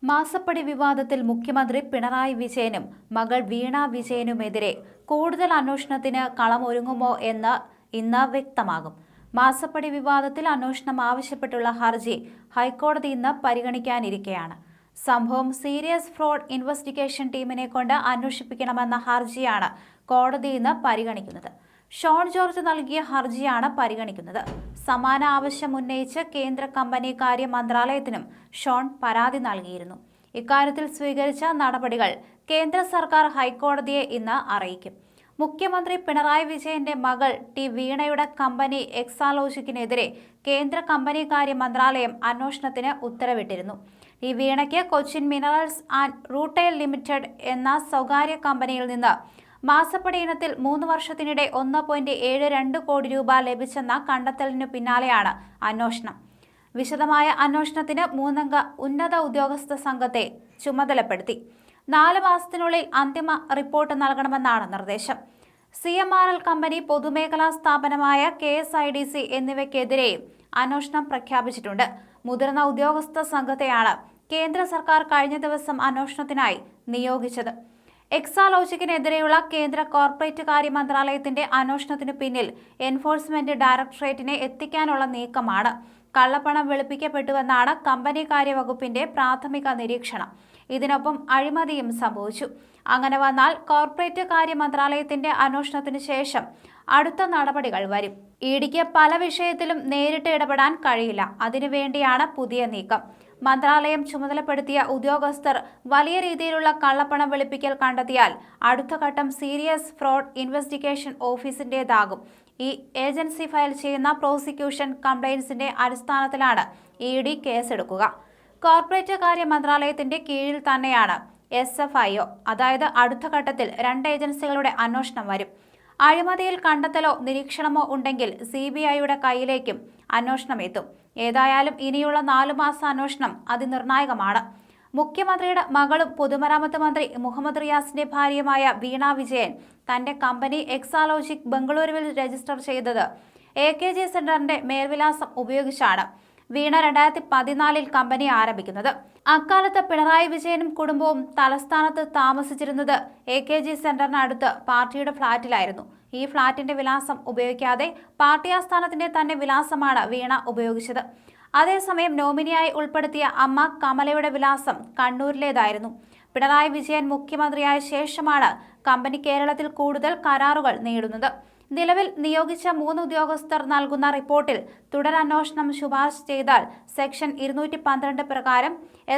മാസപ്പടി വിവാദത്തിൽ മുഖ്യമന്ത്രി പിണറായി വിജയനും മകൾ വീണ വിജയനുമെതിരെ കൂടുതൽ അന്വേഷണത്തിന് കളമൊരുങ്ങുമോ എന്ന് ഇന്ന് വ്യക്തമാകും. മാസപ്പടി വിവാദത്തിൽ അന്വേഷണം ആവശ്യപ്പെട്ടുള്ള ഹർജി ഹൈക്കോടതി ഇന്ന് പരിഗണിക്കാനിരിക്കെയാണ്. സംഭവം സീരിയസ് ഫ്രോഡ് ഇൻവെസ്റ്റിഗേഷൻ ടീമിനെ കൊണ്ട് അന്വേഷിപ്പിക്കണമെന്ന ഹർജിയാണ് കോടതി ഇന്ന് പരിഗണിക്കുന്നത്. ഷോൺ ജോർജ് നൽകിയ ഹർജിയാണ് പരിഗണിക്കുന്നത്. സമാന ആവശ്യം ഉന്നയിച്ച് കേന്ദ്ര കമ്പനി കാര്യ മന്ത്രാലയത്തിനും ഷോൺ പരാതി നൽകിയിരുന്നു. ഇക്കാര്യത്തിൽ സ്വീകരിച്ച നടപടികൾ കേന്ദ്ര സർക്കാർ ഹൈക്കോടതിയെ ഇന്ന് അറിയിക്കും. മുഖ്യമന്ത്രി പിണറായി വിജയന്റെ മകൾ ടി വീണയുടെ കമ്പനി എക്സാലോജിക്കിനെതിരെ കേന്ദ്ര കമ്പനി കാര്യ മന്ത്രാലയം അന്വേഷണത്തിന് ഉത്തരവിട്ടിരുന്നു. ഈ വീണയ്ക്ക് Cochin minerals and rutile limited എന്ന സ്വകാര്യ കമ്പനിയിൽ നിന്ന് മാസപ്പടി ഇനത്തിൽ 3 വർഷത്തിനിടെ 1.72 കോടി രൂപ ലഭിച്ചെന്ന കണ്ടെത്തലിനു പിന്നാലെയാണ് അന്വേഷണം. വിശദമായ അന്വേഷണത്തിന് 3-അംഗ ഉന്നത ഉദ്യോഗസ്ഥ സംഘത്തെ ചുമതലപ്പെടുത്തി 4 മാസത്തിനുള്ളിൽ അന്തിമ റിപ്പോർട്ട് നൽകണമെന്നാണ് നിർദ്ദേശം. CMRL കമ്പനി, പൊതുമേഖലാ സ്ഥാപനമായ KSIDC എന്നിവയ്ക്കെതിരെയും അന്വേഷണം പ്രഖ്യാപിച്ചിട്ടുണ്ട്. മുതിർന്ന ഉദ്യോഗസ്ഥ സംഘത്തെയാണ് കേന്ദ്ര സർക്കാർ കഴിഞ്ഞ ദിവസം അന്വേഷണത്തിനായി നിയോഗിച്ചത്. എക്സാലോജിക്കിനെതിരെയുള്ള കേന്ദ്ര കോർപ്പറേറ്റ് കാര്യ മന്ത്രാലയത്തിന്റെ അന്വേഷണത്തിനു പിന്നിൽ എൻഫോഴ്സ്മെന്റ് ഡയറക്ടറേറ്റിനെ എത്തിക്കാനുള്ള നീക്കമാണ്. കള്ളപ്പണം വെളുപ്പിക്കപ്പെട്ടുവെന്നാണ് കമ്പനി കാര്യ വകുപ്പിന്റെ പ്രാഥമിക നിരീക്ഷണം. ഇതിനൊപ്പം അഴിമതിയും സംഭവിച്ചു. അങ്ങനെ വന്നാൽ കോർപ്പറേറ്റ് കാര്യ മന്ത്രാലയത്തിന്റെ അന്വേഷണത്തിന് ശേഷം അടുത്ത നടപടികൾ വരും. ഇഡിക്ക് പല വിഷയത്തിലും നേരിട്ട് ഇടപെടാൻ കഴിയില്ല. അതിനുവേണ്ടിയാണ് പുതിയ നീക്കം. മന്ത്രാലയം ചുമതലപ്പെടുത്തിയ ഉദ്യോഗസ്ഥർ വലിയ രീതിയിലുള്ള കള്ളപ്പണം വെളുപ്പിക്കൽ കണ്ടെത്തിയാൽ അടുത്ത ഘട്ടം സീരിയസ് ഫ്രോഡ് ഇൻവെസ്റ്റിഗേഷൻ ഓഫീസിന്റേതാകും. ഈ ഏജൻസി ഫയൽ ചെയ്യുന്ന പ്രോസിക്യൂഷൻ കംപ്ലയിന്റ്സിന്റെ അടിസ്ഥാനത്തിലാണ് ഇഡി കേസെടുക്കുക. കോർപ്പറേറ്റ് കാര്യ മന്ത്രാലയത്തിന്റെ കീഴിൽ തന്നെയാണ് SFIO. അതായത് അടുത്ത ഘട്ടത്തിൽ 2 ഏജൻസികളുടെ അന്വേഷണം വരും. അഴിമതിയിൽ കണ്ടെത്തലോ നിരീക്ഷണമോ ഉണ്ടെങ്കിൽ CBIയുടെ കയ്യിലേക്കും അന്വേഷണം എത്തും. ഏതായാലും ഇനിയുള്ള 4 മാസ അന്വേഷണം അതിനിർണായകമാണ്. മുഖ്യമന്ത്രിയുടെ മകളും പൊതുമരാമത്ത് മന്ത്രി മുഹമ്മദ് റിയാസിന്റെ ഭാര്യയുമായ വീണ വിജയൻ തന്റെ കമ്പനി എക്സാലോജിക് ബംഗളൂരുവിൽ രജിസ്റ്റർ ചെയ്തത് AKG സെന്ററിന്റെ മേൽവിലാസം ഉപയോഗിച്ചാണ്. വീണ 2014-ൽ കമ്പനി ആരംഭിക്കുന്നത്. അക്കാലത്ത് പിണറായി വിജയനും കുടുംബവും തലസ്ഥാനത്ത് താമസിച്ചിരുന്നത് AKG സെന്ററിനടുത്ത് പാർട്ടിയുടെ ഫ്ളാറ്റിലായിരുന്നു. ഈ ഫ്ളാറ്റിന്റെ വിലാസം ഉപയോഗിക്കാതെ പാർട്ടി ആസ്ഥാനത്തിന്റെ തന്നെ വിലാസമാണ് വീണ ഉപയോഗിച്ചത്. അതേസമയം നോമിനിയായി ഉൾപ്പെടുത്തിയ അമ്മ കമലയുടെ വിലാസം കണ്ണൂരിലേതായിരുന്നു. പിണറായി വിജയൻ മുഖ്യമന്ത്രിയായ ശേഷമാണ് കമ്പനി കേരളത്തിൽ കൂടുതൽ കരാറുകൾ നേടുന്നത്. നിലവിൽ നിയോഗിച്ച 3 ഉദ്യോഗസ്ഥർ നൽകുന്ന റിപ്പോർട്ടിൽ തുടരന്വേഷണം ശുപാർശ ചെയ്താൽ സെക്ഷൻ 212 പ്രകാരം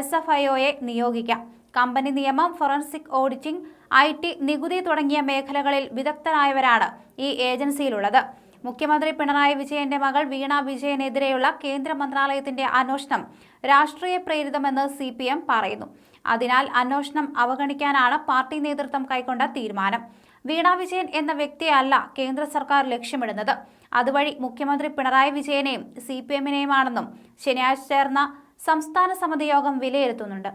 SFIOയെ നിയോഗിക്കാം. കമ്പനി നിയമം, ഫോറൻസിക് ഓഡിറ്റിംഗ്, IT, നികുതി തുടങ്ങിയ മേഖലകളിൽ വിദഗ്ധരായവരാണ് ഈ ഏജൻസിയിലുള്ളത്. മുഖ്യമന്ത്രി പിണറായി വിജയന്റെ മകൾ വീണ വിജയനെതിരെയുള്ള കേന്ദ്ര മന്ത്രാലയത്തിന്റെ അന്വേഷണം രാഷ്ട്രീയ പ്രേരിതമെന്ന് CPM പറയുന്നു. അതിനാൽ അന്വേഷണം അവഗണിക്കാനാണ് പാർട്ടി നേതൃത്വം കൈക്കൊണ്ട തീരുമാനം. വീണ വിജയൻ എന്ന വ്യക്തിയല്ല കേന്ദ്ര സർക്കാർ ലക്ഷ്യമിടുന്നത്. അതുവഴി മുഖ്യമന്ത്രി പിണറായി വിജയനെയും CPMനെയുമാണെന്നും ശനിയാഴ്ച ചേർന്ന സംസ്ഥാന സമിതി യോഗം വിലയിരുത്തുന്നുണ്ട്.